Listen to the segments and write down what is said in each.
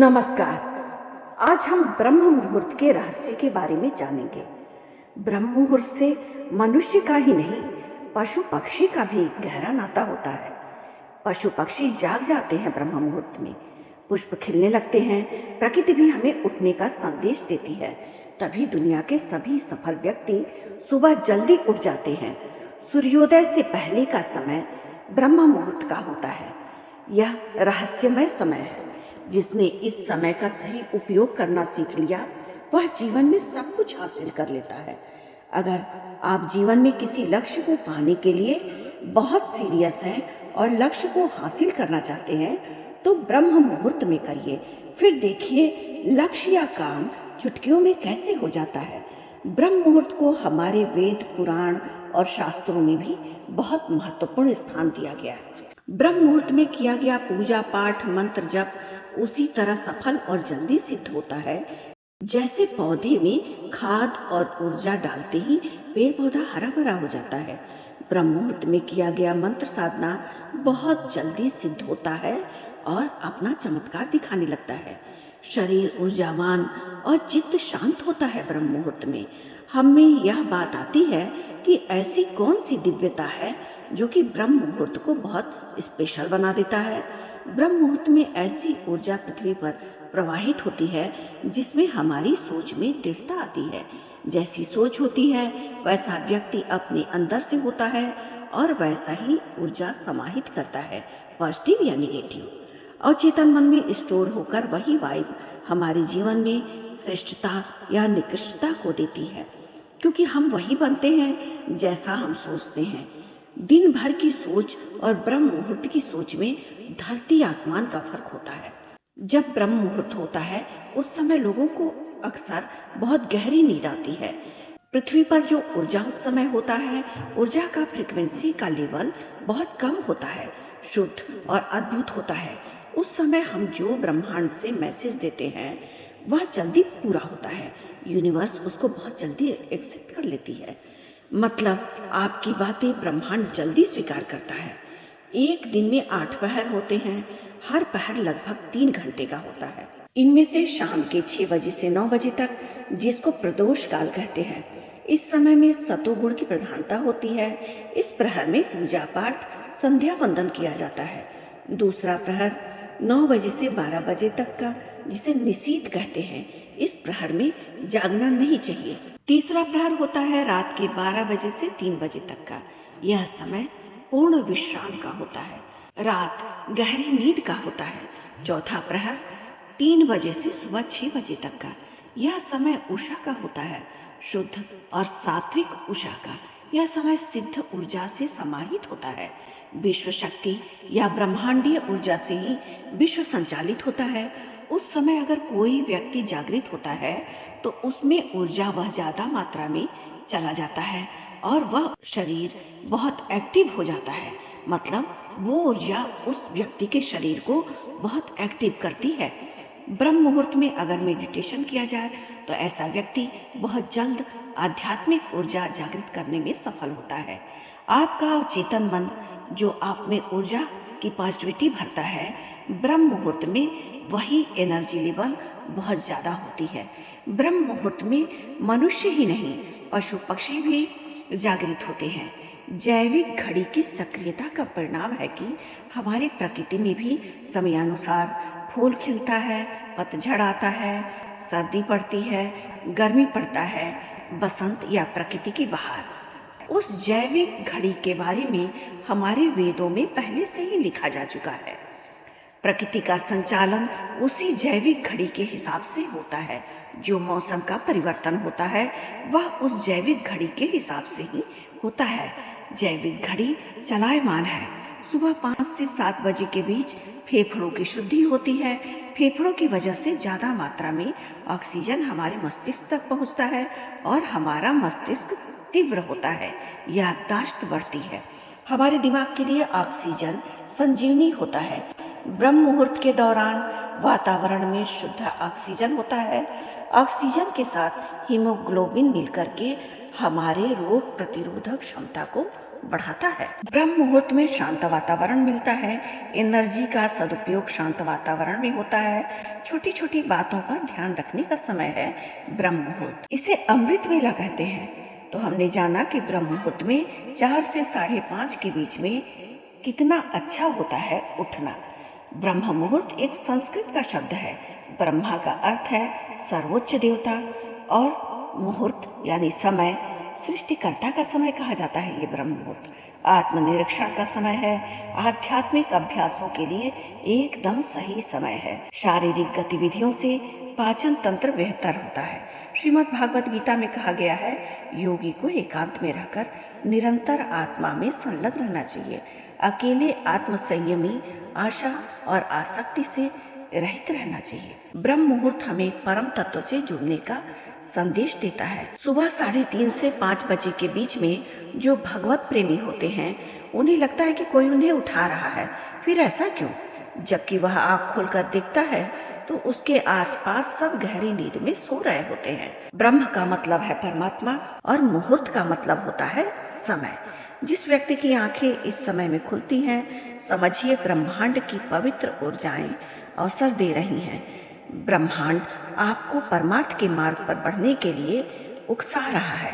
नमस्कार। आज हम ब्रह्म मुहूर्त के रहस्य के बारे में जानेंगे। ब्रह्म मुहूर्त से मनुष्य का ही नहीं, पशु पक्षी का भी गहरा नाता होता है। पशु पक्षी जाग जाते हैं ब्रह्म मुहूर्त में, पुष्प खिलने लगते हैं, प्रकृति भी हमें उठने का संदेश देती है। तभी दुनिया के सभी सफल व्यक्ति सुबह जल्दी उठ जाते हैं। सूर्योदय से पहले का समय ब्रह्म मुहूर्त का होता है। यह रहस्यमय समय है। जिसने इस समय का सही उपयोग करना सीख लिया, वह जीवन में सब कुछ हासिल कर लेता है। अगर आप जीवन में किसी लक्ष्य को पाने के लिए बहुत सीरियस हैं और लक्ष्य को हासिल करना चाहते हैं, तो ब्रह्म मुहूर्त में करिए। फिर देखिए लक्ष्य या काम चुटकियों में कैसे हो जाता है। ब्रह्म मुहूर्त को हमारे वेद, पुराण और शास्त्रों में भी बहुत महत्वपूर्ण स्थान दिया गया है। ब्रह्म मुहूर्त में किया गया पूजा पाठ, मंत्र जप उसी तरह सफल और जल्दी सिद्ध होता है जैसे पौधे में खाद और ऊर्जा डालते ही पेड़ पौधा हरा भरा हो जाता है। ब्रह्म मुहूर्त में किया गया मंत्र साधना बहुत जल्दी सिद्ध होता है और अपना चमत्कार दिखाने लगता है। शरीर ऊर्जावान और चित्त शांत होता है। ब्रह्म मुहूर्त में हमें यह बात आती है कि ऐसी कौन सी दिव्यता है जो कि ब्रह्म मुहूर्त को बहुत स्पेशल बना देता है। ब्रह्म मुहूर्त में ऐसी ऊर्जा पृथ्वी पर प्रवाहित होती है जिसमें हमारी सोच में दृढ़ता आती है। जैसी सोच होती है वैसा व्यक्ति अपने अंदर से होता है और वैसा ही ऊर्जा समाहित करता है, पॉजिटिव या निगेटिव। अवचेतन मन में स्टोर होकर वही वाइब हमारे जीवन में श्रेष्ठता या निकृष्टता को देती है, क्योंकि हम वही बनते हैं जैसा हम सोचते हैं। दिन भर की सोच और ब्रह्म मुहूर्त की सोच में धरती आसमान का फर्क होता है। जब ब्रह्म मुहूर्त होता है उस समय लोगों को अक्सर बहुत गहरी नींद आती है। पृथ्वी पर जो ऊर्जा उस समय होता है, ऊर्जा का फ्रीक्वेंसी का लेवल बहुत कम होता है, शुद्ध और अद्भुत होता है। उस समय हम जो ब्रह्मांड से मैसेज देते हैं वह जल्दी पूरा होता है। यूनिवर्स उसको बहुत जल्दी एक्सेप्ट कर लेती है। मतलब आपकी बातें ब्रह्मांड जल्दी स्वीकार करता है। एक दिन में 8 पहर होते हैं। हर पहर लगभग 3 घंटे का होता है। इनमें से शाम के 6 बजे से 9 बजे तक, जिसको प्रदोष काल कहते हैं, इस समय में सतोगुण की प्रधानता होती है। इस प्रहर में पूजा पाठ, संध्या वंदन किया जाता है। दूसरा प्रहर 9 बजे से 12 बजे तक का, जिसे निशीथ कहते हैं, इस प्रहर में जागना नहीं चाहिए। तीसरा प्रहर होता है रात के 12 बजे से 3 बजे तक का। यह समय पूर्ण विश्राम का होता है, रात गहरी नींद का होता है। चौथा प्रहर 3 बजे से सुबह 6 बजे तक का। यह समय उषा का होता है, शुद्ध और सात्विक उषा का। यह समय सिद्ध ऊर्जा से समाहित होता है। विश्व शक्ति या ब्रह्मांडीय ऊर्जा से ही विश्व संचालित होता है। उस समय अगर कोई व्यक्ति जागृत होता है तो उसमें ऊर्जा वह ज्यादा मात्रा में चला जाता है और वह शरीर बहुत एक्टिव हो जाता है। मतलब वो ऊर्जा उस व्यक्ति के शरीर को बहुत एक्टिव करती है। ब्रह्म मुहूर्त में अगर मेडिटेशन किया जाए तो ऐसा व्यक्ति बहुत जल्द आध्यात्मिक ऊर्जा जागृत करने में सफल होता है। आपका चेतन मन जो आप में ऊर्जा की पॉजिटिविटी भरता है, ब्रह्म मुहूर्त में वही एनर्जी लेवल बहुत ज्यादा होती है। ब्रह्म मुहूर्त में मनुष्य ही नहीं, पशु पक्षी भी जागृत होते हैं। जैविक घड़ी की सक्रियता का परिणाम है कि हमारी प्रकृति में भी समयानुसार फूल खिलता है, पतझड़ आता है, सर्दी पड़ती है, गर्मी पड़ता है, बसंत या प्रकृति की बहार। उस जैविक घड़ी के बारे में हमारे वेदों में पहले से ही लिखा जा चुका है। प्रकृति का संचालन उसी जैविक घड़ी के हिसाब से होता है। जो मौसम का परिवर्तन होता है वह उस जैविक घड़ी के हिसाब से ही होता है। जैविक घड़ी चलायमान है। सुबह 5 से 7 बजे के बीच फेफड़ों की शुद्धि होती है। फेफड़ों की वजह से ज्यादा मात्रा में ऑक्सीजन हमारे मस्तिष्क तक पहुंचता है और हमारा मस्तिष्क तीव्र होता है, याददाश्त बढ़ती है। हमारे दिमाग के लिए ऑक्सीजन संजीवनी होता है। ब्रह्म मुहूर्त के दौरान वातावरण में शुद्ध ऑक्सीजन होता है। ऑक्सीजन के साथ हीमोग्लोबिन मिलकर के हमारे रोग प्रतिरोधक क्षमता को बढ़ाता है। ब्रह्म मुहूर्त में शांत वातावरण मिलता है। एनर्जी का सदुपयोग शांत वातावरण में होता है। छोटी छोटी बातों पर ध्यान रखने का समय है ब्रह्म मुहूर्त। इसे अमृत वेला कहते हैं। तो हमने जाना कि ब्रह्म मुहूर्त में 4 से 5:30 के बीच में कितना अच्छा होता है उठना। ब्रह्म मुहूर्त एक संस्कृत का शब्द है। ब्रह्मा का अर्थ है सर्वोच्च देवता और मुहूर्त यानी समय, सृष्टिकर्ता का समय कहा जाता है। ये ब्रह्म मुहूर्त आत्मनिरीक्षण का समय है। आध्यात्मिक अभ्यासों के लिए एकदम सही समय है। शारीरिक गतिविधियों से पाचन तंत्र बेहतर होता है। श्रीमद् भागवत गीता में कहा गया है, योगी को एकांत में रहकर निरंतर आत्मा में संलग्न रहना चाहिए। अकेले आत्म संयमी, आशा और आसक्ति से रहित रहना चाहिए। ब्रह्म मुहूर्त हमें परम तत्व से जुड़ने का संदेश देता है। सुबह 3:30 से 5 बजे के बीच में जो भगवत प्रेमी होते हैं, उन्हें लगता है कि कोई उन्हें उठा रहा है। फिर ऐसा क्यों? जबकि वह आँख खोलकर देखता है तो उसके आसपास सब गहरी नींद में सो रहे होते हैं। ब्रह्म का मतलब है परमात्मा और मुहूर्त का मतलब होता है समय। जिस व्यक्ति की आंखें इस समय में खुलती हैं, समझिए ब्रह्मांड की पवित्र ऊर्जाएं अवसर दे रही हैं। ब्रह्मांड आपको परमार्थ के मार्ग पर बढ़ने के लिए उकसा रहा है।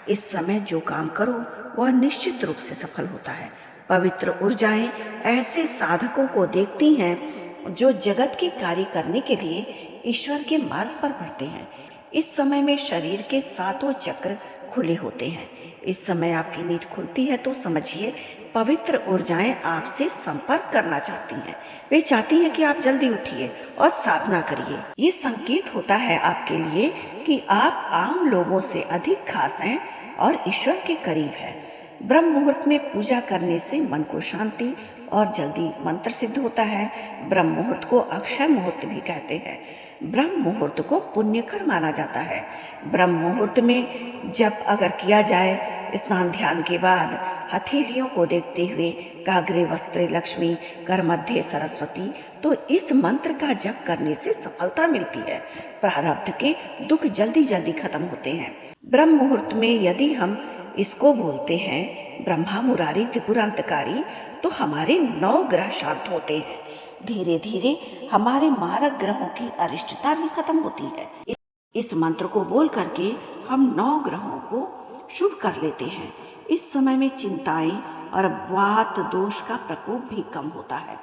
इस समय जो काम करो वह निश्चित रूप से सफल होता है। पवित्र ऊर्जाएं ऐसे साधकों को देखती हैं जो जगत के कार्य करने के लिए ईश्वर के मार्ग पर बढ़ते हैं। इस समय में शरीर के 7 चक्र खुले होते हैं। इस समय आपकी नींद खुलती है तो समझिए पवित्र ऊर्जाएं आपसे संपर्क करना चाहती हैं। वे चाहती हैं कि आप जल्दी उठिए और साधना करिए। ये संकेत होता है आपके लिए कि आप आम लोगों से अधिक खास हैं और ईश्वर के करीब हैं। ब्रह्म मुहूर्त में पूजा करने से मन को शांति और जल्दी मंत्र सिद्ध होता है। ब्रह्म मुहूर्त को अक्षय मुहूर्त भी कहते हैं। ब्रह्म मुहूर्त को पुण्यकर माना जाता है। ब्रह्म मुहूर्त में जब अगर किया जाए स्नान ध्यान के बाद हथेलियों को देखते हुए काग्रे वस्त्रे लक्ष्मी कर मध्य सरस्वती, तो इस मंत्र का जप करने से सफलता मिलती है। प्रारब्ध के दुख जल्दी जल्दी खत्म होते हैं। ब्रह्म मुहूर्त में यदि हम इसको बोलते हैं ब्रह्मा मुरारी त्रिपुरांतकारी, तो हमारे 9 ग्रह शांत होते हैं। धीरे धीरे हमारे मारक ग्रहों की अरिष्टता भी खत्म होती है। इस मंत्र को बोल करके हम 9 ग्रहों को शुभ कर लेते हैं। इस समय में चिंताएं और वात दोष का प्रकोप भी कम होता है।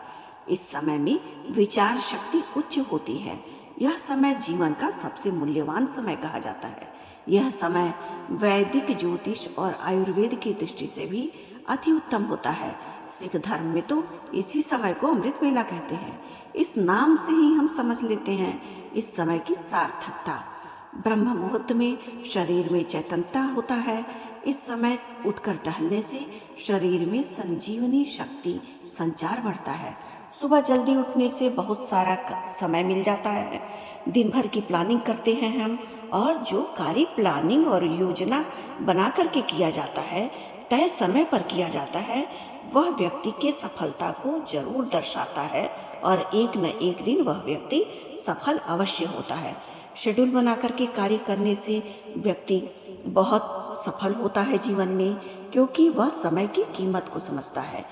इस समय में विचार शक्ति उच्च होती है। यह समय जीवन का सबसे मूल्यवान समय कहा जाता है। यह समय वैदिक ज्योतिष और आयुर्वेद की दृष्टि से भी अति उत्तम होता है। सिख धर्म में तो इसी समय को अमृत वेला कहते हैं। इस नाम से ही हम समझ लेते हैं इस समय की सार्थकता। ब्रह्म मुहूर्त में शरीर में चैतन्यता होता है। इस समय उठकर टहलने से शरीर में संजीवनी शक्ति संचार बढ़ता है। सुबह जल्दी उठने से बहुत सारा समय मिल जाता है। दिन भर की प्लानिंग करते हैं हम, और जो कार्य प्लानिंग और योजना बना करके किया जाता है, तय समय पर किया जाता है, वह व्यक्ति के सफलता को जरूर दर्शाता है और एक न एक दिन वह व्यक्ति सफल अवश्य होता है। शेड्यूल बना करके कार्य करने से व्यक्ति बहुत सफल होता है जीवन में, क्योंकि वह समय की कीमत को समझता है।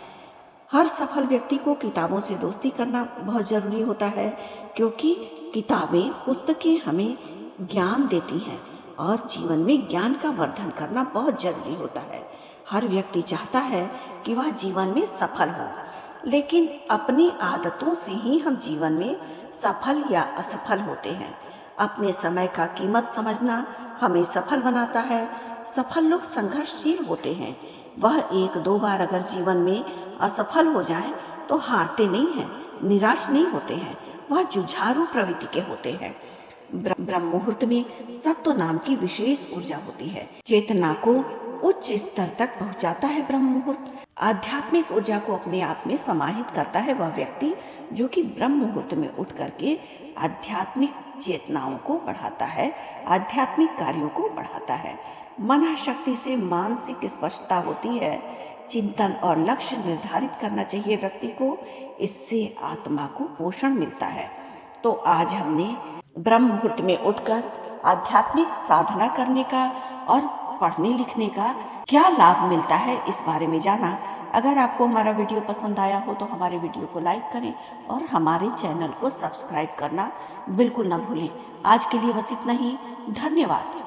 हर सफल व्यक्ति को किताबों से दोस्ती करना बहुत जरूरी होता है, क्योंकि किताबें, पुस्तकें हमें ज्ञान देती हैं और जीवन में ज्ञान का वर्धन करना बहुत जरूरी होता है। हर व्यक्ति चाहता है कि वह जीवन में सफल हो, लेकिन अपनी आदतों से ही हम जीवन में सफल या असफल होते हैं। अपने समय का कीमत समझना हमें सफल बनाता है। सफल लोग संघर्षशील होते हैं। वह 1-2 बार अगर जीवन में असफल हो जाएं तो हारते नहीं हैं, निराश नहीं होते हैं, वह जुझारू प्रवृत्ति के होते हैं। ब्रह्म मुहूर्त में सत्व नाम की विशेष ऊर्जा होती है। चेतना को उच्च स्तर तक पहुंचाता है ब्रह्म मुहूर्त। आध्यात्मिक ऊर्जा को अपने आप में समाहित करता है वह व्यक्ति जो कि ब्रह्म मुहूर्त में उठ करके आध्यात्मिक चेतनाओं को बढ़ाता है, आध्यात्मिक कार्यों को बढ़ाता है। मन शक्ति से मानसिक स्पष्टता होती है। चिंतन और लक्ष्य निर्धारित करना चाहिए व्यक्ति को, इससे आत्मा को पोषण मिलता है। तो आज हमने ब्रह्म मुहूर्त में उठकर आध्यात्मिक साधना करने का और पढ़ने लिखने का क्या लाभ मिलता है, इस बारे में जाना। अगर आपको हमारा वीडियो पसंद आया हो तो हमारे वीडियो को लाइक करें और हमारे चैनल को सब्सक्राइब करना बिल्कुल ना भूलें। आज के लिए बस इतना ही। धन्यवाद।